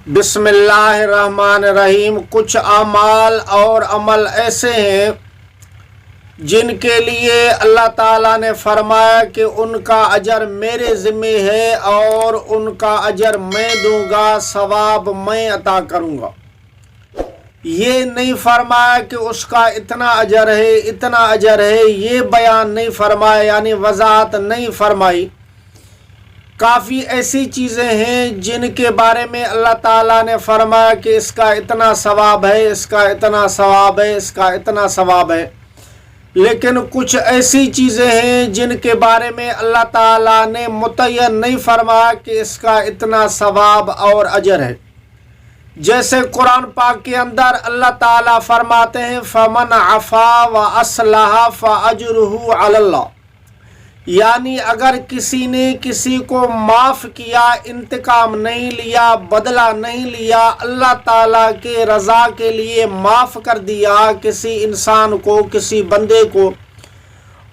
बिस्मिल्लाहिर्रहमानिर्रहीम। कुछ अमाल और अमल ऐसे हैं जिनके लिए अल्लाह ताला ने फरमाया कि उनका अजर मेरे ज़िम्मे है और उनका अजर मैं दूंगा, सवाब मैं अता करूंगा। ये नहीं फरमाया कि उसका इतना अजर है इतना अजर है, ये बयान नहीं फरमाया, यानी वजाहत नहीं फरमाई। काफ़ी ऐसी चीज़ें हैं जिनके बारे में अल्लाह ताला ने फरमाया कि इसका इतना सवाब है, इसका इतना सवाब है, इसका इतना सवाब है। लेकिन कुछ ऐसी चीज़ें हैं जिनके बारे में अल्लाह ताला ने मुतय्यन नहीं फरमाया कि इसका इतना सवाब और अजर है। जैसे कुरान पाक के अंदर अल्लाह ताला फरमाते हैं फमन अफ़ा व अस्लहा फ़अज्रुहु अलल्लाह, यानी अगर किसी ने किसी को माफ़ किया, इंतकाम नहीं लिया, बदला नहीं लिया, अल्लाह ताला के रज़ा के लिए माफ़ कर दिया किसी इंसान को, किसी बंदे को,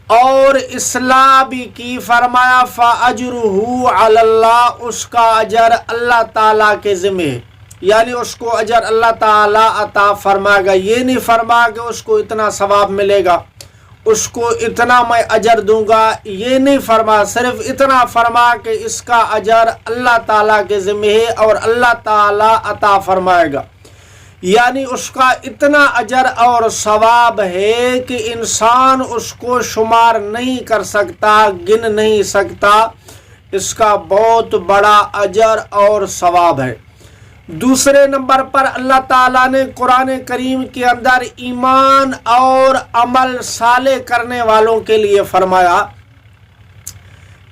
और इस्लाह भी की, फरमाया फ़अज्रुहु अलल्लाह, उसका अजर अल्लाह ताला के ज़िम्मे है, यानी उसको अजर अल्लाह ताला अता फरमाएगा। ये नहीं फरमाया कि उसको इतना सवाब मिलेगा, उसको इतना मैं अजर दूंगा, ये नहीं फरमा, सिर्फ इतना फरमा कि इसका अजर अल्लाह ताला के ज़िम्मे है और अल्लाह ताला अता फरमाएगा। यानी उसका इतना अजर और सवाब है कि इंसान उसको शुमार नहीं कर सकता, गिन नहीं सकता। इसका बहुत बड़ा अजर और सवाब है। दूसरे नंबर पर अल्लाह ताला ने कुरान करीम के अंदर ईमान और अमल साले करने वालों के लिए फरमाया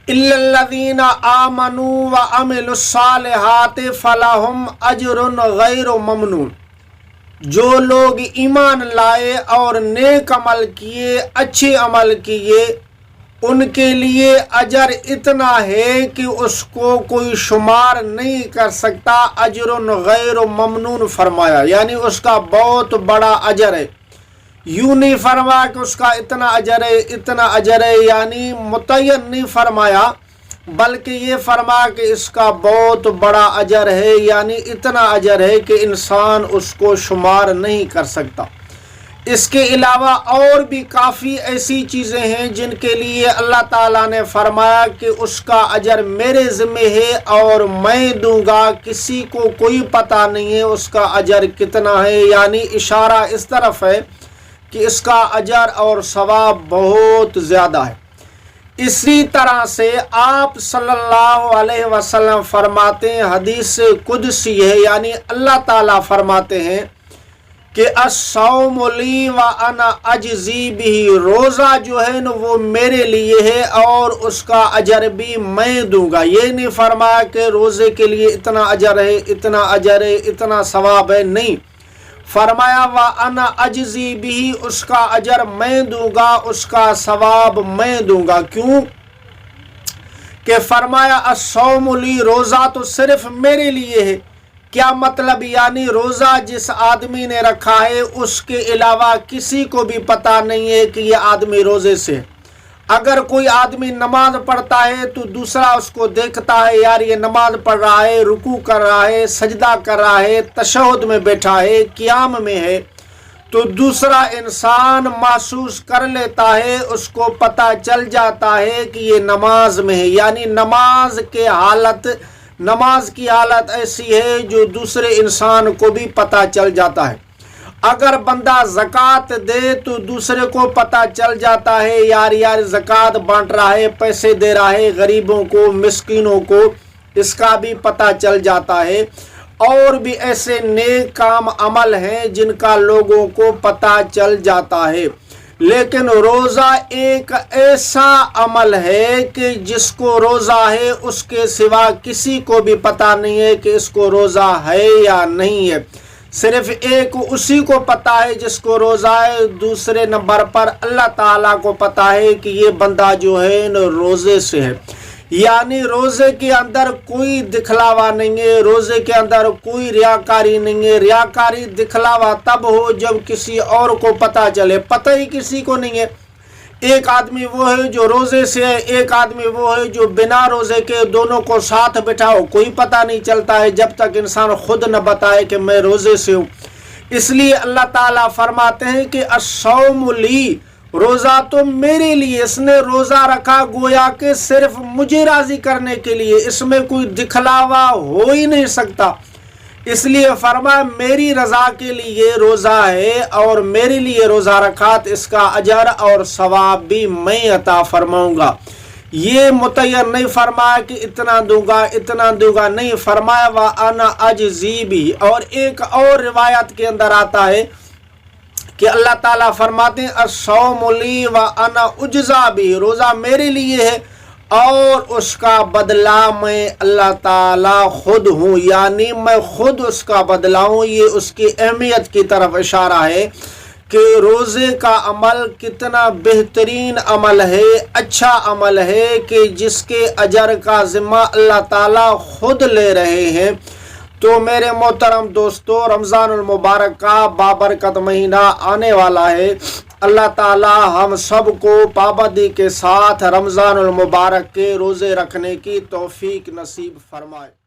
इल्लल्लज़ीना आमनू व अमिलुस्सालिहाति फलहुम अजरुन गैरु ममनून। जो लोग ईमान लाए और नेक अमल किए, अच्छे अमल किए, उनके लिए अजर इतना है कि उसको कोई शुमार नहीं कर सकता। अजरुन गैर ममनून फरमाया, यानी उसका बहुत बड़ा अजर है। यूं नहीं फरमाया कि उसका इतना अजर है इतना अजर है, यानी मुतय्यन नहीं फरमाया, बल्कि ये फरमाया कि इसका बहुत बड़ा अजर है, यानी इतना अजर है कि इंसान उसको शुमार नहीं कर सकता। इसके अलावा और भी काफ़ी ऐसी चीज़ें हैं जिनके लिए अल्लाह ताला ने फरमाया कि उसका अजर मेरे ज़िम्मे है और मैं दूंगा, किसी को कोई पता नहीं है उसका अजर कितना है। यानी इशारा इस तरफ है कि इसका अजर और सवाब बहुत ज़्यादा है। इसी तरह से आप सल्लल्लाहु अलैहि वसल्लम फरमाते हैं, हदीस कुदसी है, यानी अल्लाह ताला फरमाते हैं कि अस्सौमु ली व अना अजज़ी बिही, रोज़ा जो है न वो मेरे लिए है और उसका अजर भी मैं दूंगा। ये नहीं फरमाया कि रोज़े के लिए इतना अजर है इतना अजर है इतना सवाब है, नहीं फरमाया व अना अजज़ी बिही, उसका अजर मैं दूंगा, उसका सवाब मैं दूंगा। क्यों कि फरमाया अस्सौमु ली, रोज़ा तो सिर्फ मेरे लिए है। क्या मतलब, यानी रोज़ा जिस आदमी ने रखा है उसके अलावा किसी को भी पता नहीं है कि ये आदमी रोज़े से। अगर कोई आदमी नमाज पढ़ता है तो दूसरा उसको देखता है, यार ये नमाज पढ़ रहा है, रुकू कर रहा है, सजदा कर रहा है, तशहुद में बैठा है, क़ियाम में है, तो दूसरा इंसान महसूस कर लेता है, उसको पता चल जाता है कि ये नमाज में है। यानी नमाज की हालत ऐसी है जो दूसरे इंसान को भी पता चल जाता है। अगर बंदा ज़कात दे तो दूसरे को पता चल जाता है, यार ज़कात बांट रहा है, पैसे दे रहा है गरीबों को, मिस्कीनों को, इसका भी पता चल जाता है। और भी ऐसे नेक काम अमल हैं जिनका लोगों को पता चल जाता है। लेकिन रोज़ा एक ऐसा अमल है कि जिसको रोज़ा है उसके सिवा किसी को भी पता नहीं है कि इसको रोज़ा है या नहीं है। सिर्फ एक उसी को पता है जिसको रोज़ा है। दूसरे नंबर पर अल्लाह ताला को पता है कि ये बंदा जो है न रोज़े से है। यानी रोज़े के अंदर कोई दिखलावा नहीं है, रोज़े के अंदर कोई रियाकारी नहीं है। रियाकारी दिखलावा तब हो जब किसी और को पता चले, पता ही किसी को नहीं है। ایک آدمی وہ ہے جو روزے سے ہے، ایک آدمی وہ ہے جو بنا روزے کے، دونوں کو ساتھ بٹھاؤ کوئی پتہ نہیں چلتا ہے جب تک انسان خود نہ بتائے کہ میں روزے سے ہوں۔ اس لیے اللہ تعالیٰ فرماتے ہیں کہ الصوم لی، روزہ تو میرے لیے، اس نے روزہ رکھا گویا کہ صرف مجھے راضی کرنے کے لیے، اس میں کوئی دکھلاوا ہو ہی نہیں سکتا، اس لیے فرمایا میری رضا کے لیے روزہ ہے اور میرے لیے روزہ رکھا تو اس کا اجر اور ثواب بھی میں عطا فرماؤں گا۔ یہ متعین نہیں فرمایا کہ اتنا دوں گا اتنا دوں گا، نہیں فرمایا وَأَنَا أَجْزِي بِهِ۔ اور ایک اور روایت کے اندر آتا ہے کہ اللہ تعالیٰ فرماتے ہیں الصوم لی وَأَنَا أُجْزَى بِهِ، روزہ میرے لیے ہے اور اس کا بدلہ میں اللہ تعالیٰ خود ہوں، یعنی میں خود اس کا بدلہ ہوں۔ یہ اس کی اہمیت کی طرف اشارہ ہے کہ روزے کا عمل کتنا بہترین عمل ہے، اچھا عمل ہے کہ جس کے اجر کا ذمہ اللہ تعالیٰ خود لے رہے ہیں۔ تو میرے محترم دوستو، رمضان المبارک کا بابرکت مہینہ آنے والا ہے۔ اللہ تعالیٰ ہم سب کو پابندی کے ساتھ رمضان المبارک کے روزے رکھنے کی توفیق نصیب فرمائے۔